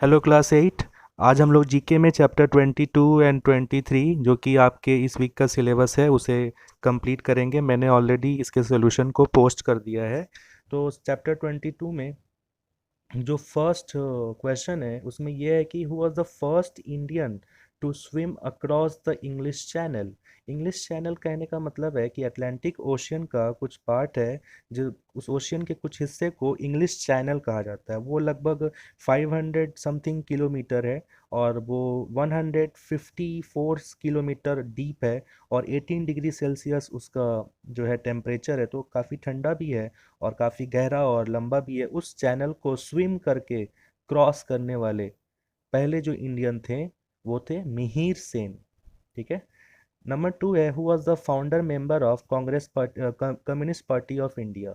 Hello class 8। आज हम लोग जीके में चैप्टर 22 एंड 23 जो कि आपके इस वीक का सिलेबस है उसे कंप्लीट करेंगे। मैंने ऑलरेडी इसके सॉल्यूशन को पोस्ट कर दिया है। तो चैप्टर 22 में जो फर्स्ट क्वेश्चन है उसमें यह है कि who was the first Indian to swim across the English Channel. English Channel कहने का मतलब है कि अटलांटिक ओशियन का कुछ पार्ट है, जो उस ओशियन के कुछ हिस्से को इंग्लिश चैनल कहा जाता है। वो लगभग 500 समथिंग किलोमीटर है और वो 154 किलोमीटर डीप है और 18 डिग्री सेल्सियस उसका जो है टेम्परेचर है, तो काफ़ी ठंडा भी है और काफ़ी गहरा और लंबा भी है। उस चैनल को स्विम करके क्रॉस करने वाले पहले जो इंडियन थे वो थे मिहिर सेन। ठीक है। नंबर 2 है who was the founder member of Congress communist party of India.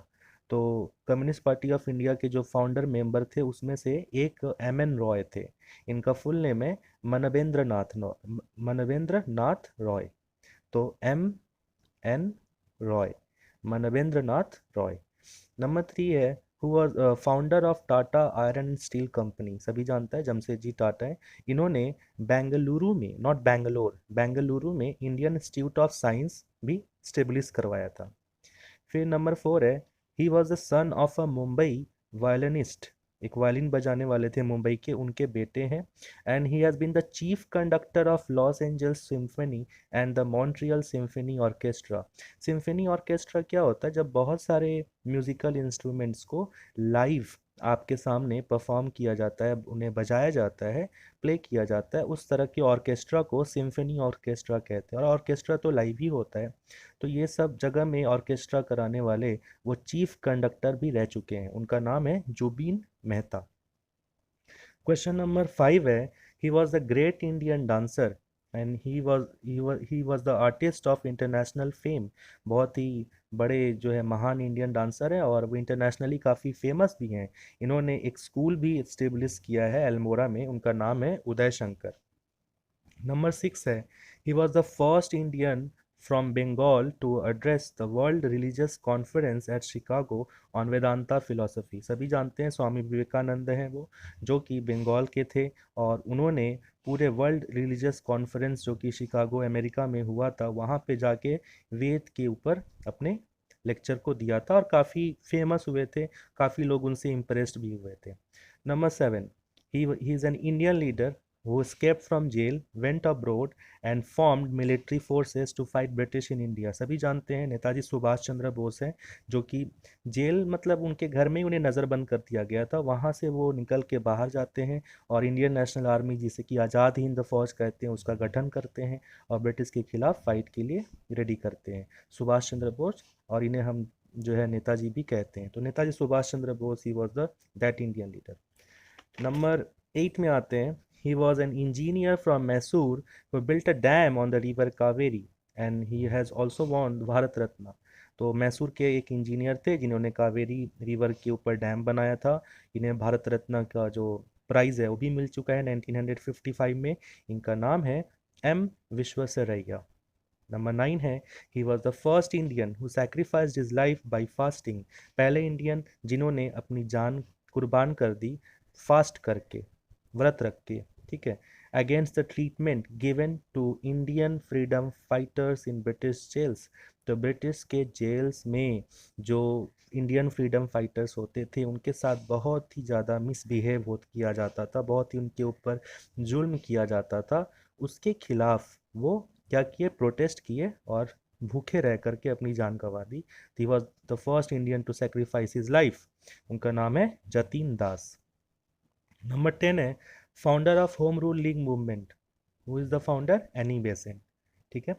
तो कम्युनिस्ट पार्टी ऑफ इंडिया के जो फाउंडर मेंबर थे उसमें से एक एम एन रॉय थे। इनका फुल नेम है मनवेंद्र नाथ रॉय। तो M N रॉय, मनवेंद्र नाथ रॉय। नंबर 3 है who was founder of Tata iron steel company. सभी जानता है जमशेदजी टाटा है। इन्होंने बेंगलुरु में, नॉट बैंगलोर, बेंगलुरु में इंडियन इंस्टीट्यूट ऑफ साइंस भी स्टेब्लिश करवाया था। फिर नंबर 4 है he was the son of a Mumbai violinist. एक वायलिन बजाने वाले थे मुंबई के, उनके बेटे हैं। And he has been the chief conductor of Los Angeles symphony and the Montreal symphony orchestra. Symphony orchestra क्या होता है? जब बहुत सारे म्यूजिकल इंस्ट्रूमेंट्स को लाइव आपके सामने परफॉर्म किया जाता है, उन्हें बजाया जाता है, प्ले किया जाता है, उस तरह के ऑर्केस्ट्रा को सिम्फनी ऑर्केस्ट्रा कहते हैं। और ऑर्केस्ट्रा तो लाइव ही होता है। तो ये सब जगह में ऑर्केस्ट्रा कराने वाले वो चीफ कंडक्टर भी रह चुके हैं। उनका नाम है जुबीन मेहता। क्वेश्चन नंबर 5 है he was the great Indian dancer and he was the artist of international fame. बहुत ही बड़े जो है महान इंडियन डांसर है और वो इंटरनेशनली काफ़ी फेमस भी हैं। इन्होंने एक स्कूल भी इस्टेब्लिश किया है एल्मोरा में, उनका नाम है उदय शंकर। नंबर 6 है he was the first Indian from Bengal to address the world religious conference at Chicago on Vedanta philosophy. सभी जानते हैं स्वामी विवेकानंद हैं वो, जो कि बंगाल के थे और उन्होंने पूरे वर्ल्ड रिलीजियस कॉन्फ्रेंस जो कि शिकागो अमेरिका में हुआ था वहाँ पे जाके वेद के ऊपर अपने लेक्चर को दिया था और काफ़ी फेमस हुए थे। काफ़ी लोग उनसे इम्प्रेस्ड भी हुए थे। Number 7 he is an Indian leader who escaped from jail, went abroad and formed military forces to fight British in India। सभी जानते हैं नेताजी सुभाष चंद्र बोस हैं, जो कि जेल मतलब उनके घर में ही उन्हें नज़रबंद कर दिया गया था। वहाँ से वो निकल के बाहर जाते हैं और इंडियन नेशनल आर्मी, जिसे कि आज़ाद हिंद फौज कहते हैं, उसका गठन करते हैं और ब्रिटिश के खिलाफ फाइट के लिए रेडी करते हैं। सुभाष चंद्र बोस, और इन्हें हम जो है नेताजी भी कहते हैं। तो Netaji Subhash Chandra Bose he was the that Indian leader. Number 8 में आते हैं he was an engineer from Mysore who built a dam on the river Kaveri and he has also won Bharat Ratna. तो मैसूर के एक इंजीनियर थे जिन्होंने कावेरी रिवर के ऊपर डैम बनाया था। इन्हें भारत रत्न का जो प्राइज़ है वो भी मिल चुका है 1955 में। इनका नाम है M विश्वेश्वरैया। नंबर 9 है he was the first Indian who sacrificed his life by fasting. पहले इंडियन जिन्होंने अपनी जान कुर्बान कर दी फास्ट करके, व्रत रख के। ठीक है। Against the treatment given to Indian freedom fighters in British jails. तो ब्रिटिश के जेल्स में जो इंडियन फ्रीडम फाइटर्स होते थे उनके साथ बहुत ही ज़्यादा मिसबिहेव हो किया जाता था, बहुत ही उनके ऊपर जुल्म किया जाता था। उसके खिलाफ वो क्या किए, प्रोटेस्ट किए और भूखे रह करके अपनी जान गंवा दी। He was the first Indian to sacrifice his life. उनका नाम है जतीन दास। नंबर 10 है founder of home rule league movement. Who is the founder? Annie Besant. ठीक है।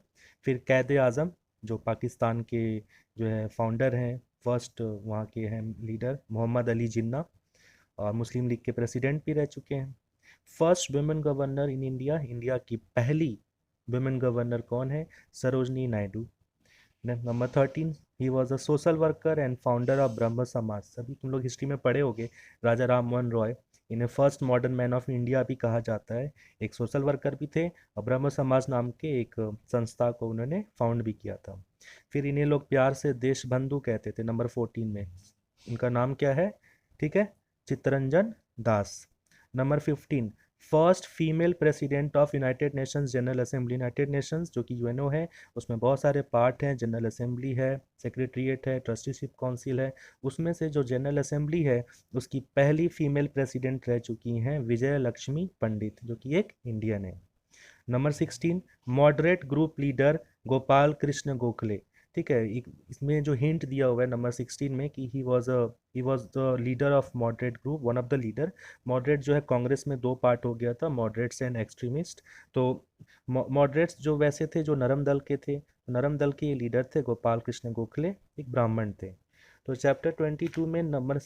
फिर कैद आज़म, जो पाकिस्तान के जो है फाउंडर हैं, फर्स्ट वहाँ के हैं लीडर, मोहम्मद अली जिन्ना, और मुस्लिम लीग के प्रेसिडेंट भी रह चुके हैं। First women governor in India, India की पहली वुमेन गवर्नर कौन है? Sarojini Naidu. Number 13 he was a social worker and founder of ब्रह्म समाज। सभी तुम लोग हिस्ट्री में पढ़े होंगे, राजा राम मोहन रॉय। इन्हें first modern man of India भी कहा जाता है। एक सोशल वर्कर भी थे और ब्रह्म समाज नाम के एक संस्था को उन्होंने फाउंड भी किया था। फिर इन्हें लोग प्यार से देश बंधु कहते थे। नंबर 14 में इनका नाम क्या है? ठीक है, Chittaranjan Das. Number 15, first female president of United Nations General Assembly. United Nations जो कि यूएनओ है, उसमें बहुत सारे पार्ट हैं, जनरल असेंबली है, सेक्रेटरीट है, ट्रस्टीशिप काउंसिल है। उसमें से जो जनरल असेंबली है उसकी पहली फीमेल प्रेसिडेंट रह चुकी हैं विजय लक्ष्मी पंडित, जो कि एक इंडियन है। Number 16, moderate group leader Gopal Krishna Gokhale. ठीक है, इसमें जो हिंट दिया हुआ है नंबर 16 में कि he was the leader of moderate group, one of the leader. Moderate जो है कांग्रेस में दो पार्ट हो गया था, मॉडरेट्स एंड एक्सट्रीमिस्ट। तो मॉडरेट्स जो वैसे थे, जो नरम दल के थे, नरम दल के लीडर थे गोपाल कृष्ण गोखले, एक ब्राह्मण थे। तो चैप्टर 22 में नंबर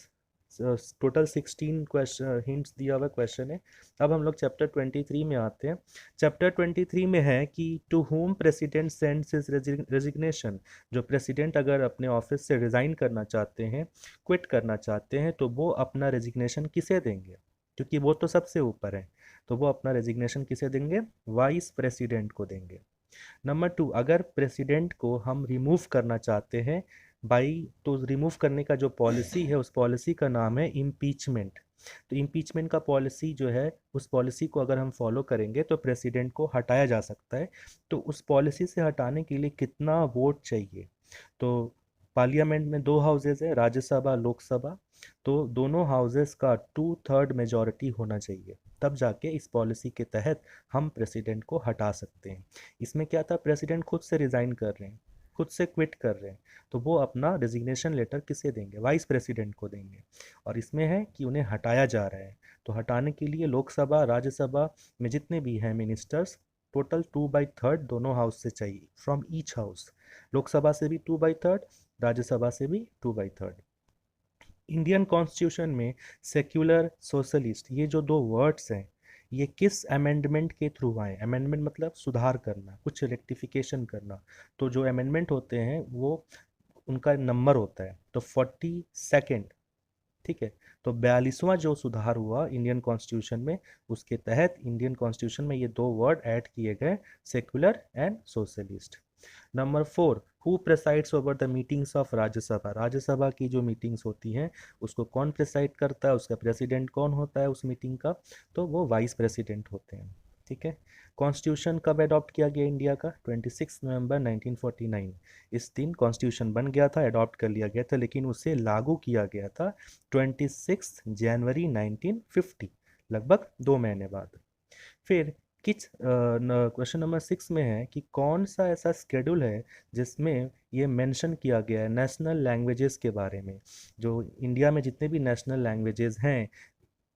टोटल 16 क्वेश्चन हिंट्स दिया हुआ क्वेश्चन है। अब हम लोग चैप्टर 23 में आते हैं। चैप्टर 23 में है कि to home president sends his resignation. जो प्रेसिडेंट अगर अपने ऑफिस से रिजाइन करना चाहते हैं, क्विट करना चाहते हैं, तो वो अपना रेजिग्नेशन किसे देंगे, क्योंकि वो तो सबसे ऊपर है। तो वो अपना रेजिग्नेशन किसे देंगे, वाइस प्रेसिडेंट को देंगे। नंबर 2, अगर प्रेसिडेंट को हम रिमूव करना चाहते हैं बाई, तो रिमूव करने का जो पॉलिसी है उस पॉलिसी का नाम है इम्पीचमेंट। तो इम्पीचमेंट का पॉलिसी जो है, उस पॉलिसी को अगर हम फॉलो करेंगे तो प्रेसिडेंट को हटाया जा सकता है। तो उस पॉलिसी से हटाने के लिए कितना वोट चाहिए, तो पार्लियामेंट में दो हाउसेज है, राज्यसभा लोकसभा। तो दोनों हाउसेज का 2/3 मेजॉरिटी होना चाहिए, तब जाके इस पॉलिसी के तहत हम प्रेसिडेंट को हटा सकते हैं। इसमें क्या था, प्रेसिडेंट खुद से रिजाइन कर रहे हैं, खुद से क्विट कर रहे हैं, तो वो अपना रेजिग्नेशन लेटर किसे देंगे, वाइस प्रेसिडेंट को देंगे। और इसमें है कि उन्हें हटाया जा रहा है, तो हटाने के लिए लोकसभा राज्यसभा में जितने भी हैं मिनिस्टर्स, टोटल 2/3 दोनों हाउस से चाहिए, फ्रॉम ईच हाउस। लोकसभा से भी 2/3, राज्यसभा से भी 2/3। इंडियन कॉन्स्टिट्यूशन में सेक्युलर सोशलिस्ट, ये जो दो वर्ड्स हैं, ये किस अमेंडमेंट के थ्रू आए। अमेंडमेंट मतलब सुधार करना, कुछ रेक्टिफिकेशन करना। तो जो अमेंडमेंट होते हैं वो, उनका नंबर होता है, तो 42nd। ठीक है, तो 42वां जो सुधार हुआ इंडियन कॉन्स्टिट्यूशन में, उसके तहत इंडियन कॉन्स्टिट्यूशन में ये दो वर्ड ऐड किए गए, secular and socialist. Number 4, who presides over the meetings of Rajya Sabha. Rajya Sabha की जो मीटिंग्स होती हैं उसको कौन प्रेसाइड करता है, उसका प्रेसिडेंट कौन होता है उस मीटिंग का, तो वो वाइस प्रेसिडेंट होते हैं। ठीक है, कॉन्स्टिट्यूशन कब अडॉप्ट किया गया इंडिया का, 26 नवंबर 1949। इस दिन कॉन्स्टिट्यूशन बन गया था, अडॉप्ट कर लिया गया था, लेकिन उसे लागू किया गया था 26 जनवरी 1950, लगभग 2 महीने बाद। फिर किस क्वेश्चन नंबर 6 में है कि कौन सा ऐसा स्केड्यूल है जिसमें ये मेंशन किया गया है नेशनल लैंग्वेजेस के बारे में। जो इंडिया में जितने भी नेशनल लैंग्वेजेस हैं,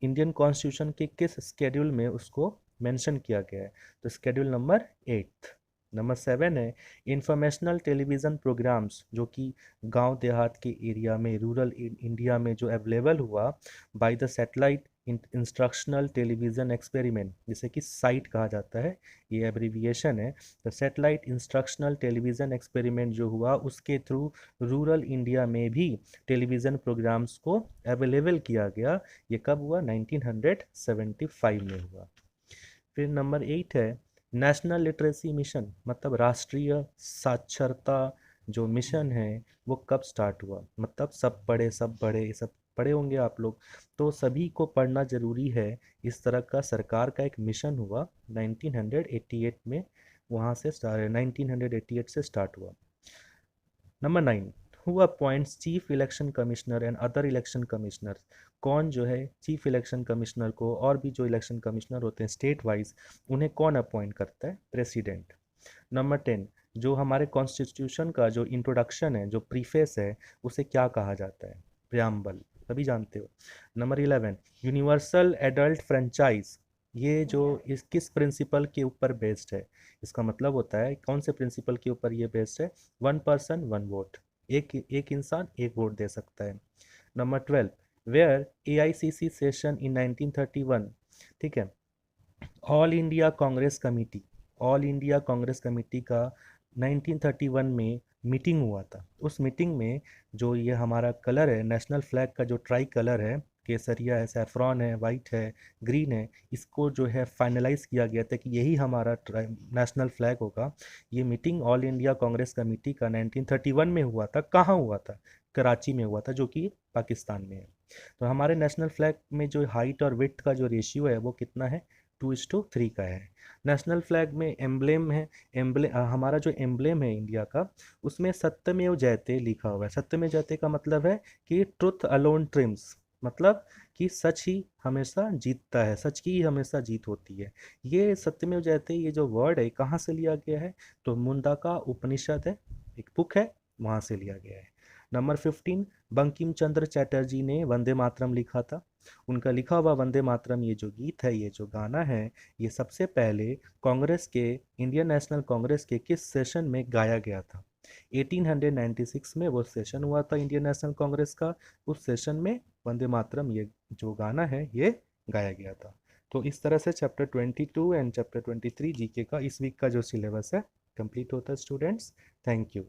इंडियन कॉन्स्टिट्यूशन के किस स्केड्यूल में उसको मेंशन किया गया है, तो स्केड्यूल नंबर 8। नंबर 7 है इंफॉर्मेशनल टेलीविज़न प्रोग्राम्स, जो कि गांव देहात के एरिया में, रूरल इंडिया में जो अवेलेबल हुआ by the satellite instructional television experiment, जिसे कि साइट कहा जाता है, ये एब्रीविएशन है। तो सैटेलाइट इंस्ट्रक्शनल टेलीविज़न एक्सपेरिमेंट जो हुआ उसके थ्रू रूरल इंडिया में भी टेलीविज़न प्रोग्राम्स को अवेलेबल किया गया। ये कब हुआ, 1975 में हुआ। फिर नंबर 8 है नेशनल लिटरेसी मिशन, मतलब राष्ट्रीय साक्षरता जो मिशन है वो कब स्टार्ट हुआ। मतलब सब पढ़े सब बढ़े, सब पढ़े होंगे आप लोग, तो सभी को पढ़ना जरूरी है, इस तरह का सरकार का एक मिशन हुआ 1988 में, वहाँ से 1988 से स्टार्ट हुआ। Number 9, who appoints chief election commissioner and other election commissioner. कौन जो है चीफ इलेक्शन कमिश्नर को, और भी जो इलेक्शन कमिश्नर होते हैं स्टेट वाइज, उन्हें कौन अपॉइंट करता है, प्रेसिडेंट। नंबर 10, जो हमारे कॉन्स्टिट्यूशन का जो इंट्रोडक्शन है, जो प्रीफेस है, उसे क्या कहा जाता है, प्रियम्बल, सभी जानते हो। नंबर 11, यूनिवर्सल एडल्ट फ्रेंचाइज, ये जो इस किस प्रिंसिपल के ऊपर बेस्ड है, इसका मतलब होता है कौन से प्रिंसिपल के ऊपर ये बेस्ड है, 1 पर्सन 1 वोट, एक एक इंसान एक वोट दे सकता है। Number 12, where AICC session in 1931। ठीक है, all India Congress committee, all India Congress committee का 1931 में मीटिंग हुआ था। उस मीटिंग में जो ये हमारा कलर है, नेशनल फ्लैग का जो ट्राई कलर है, केसरिया है, सैफ्रॉन है, वाइट है, ग्रीन है, इसको जो है फाइनलाइज किया गया था कि यही हमारा नेशनल फ्लैग होगा। ये meeting all India Congress committee का 1931 में हुआ था। कहाँ हुआ था, कराची में हुआ था, जो कि पाकिस्तान में है। तो हमारे नेशनल फ्लैग में जो हाइट और विड्थ का जो रेशियो है वो कितना है, 2:3 का है। नेशनल फ्लैग में एम्ब्लेम है, हमारा जो एम्ब्लेम है इंडिया का, उसमें सत्यमेव जयते लिखा हुआ है। सत्यमेव जयते का मतलब है कि ट्रुथ अलोन ट्रिम्स, मतलब कि सच ही हमेशा जीतता है, सच की ही हमेशा जीत होती है। ये सत्यमेव जयते, ये जो वर्ड है कहाँ से लिया गया है, तो मुंडका उपनिषद है, एक बुक है, वहाँ से लिया गया है। नंबर 15, बंकिम चंद्र चटर्जी ने वंदे मातरम लिखा था। उनका लिखा हुआ वंदे मातरम, ये जो गीत है, ये जो गाना है, ये सबसे पहले कांग्रेस के, इंडियन नेशनल कांग्रेस के किस सेशन में गाया गया था? 1896 में वो सेशन हुआ था इंडियन नेशनल कांग्रेस का। उस सेशन में वंदे मातरम, ये जो गाना है, ये गाया गया था। तो इस तरह से चैप्टर 22 एंड चैप्टर 23 जीके का इस वीक का जो सिलेबस है कंप्लीट होता है स्टूडेंट्स। Thank you.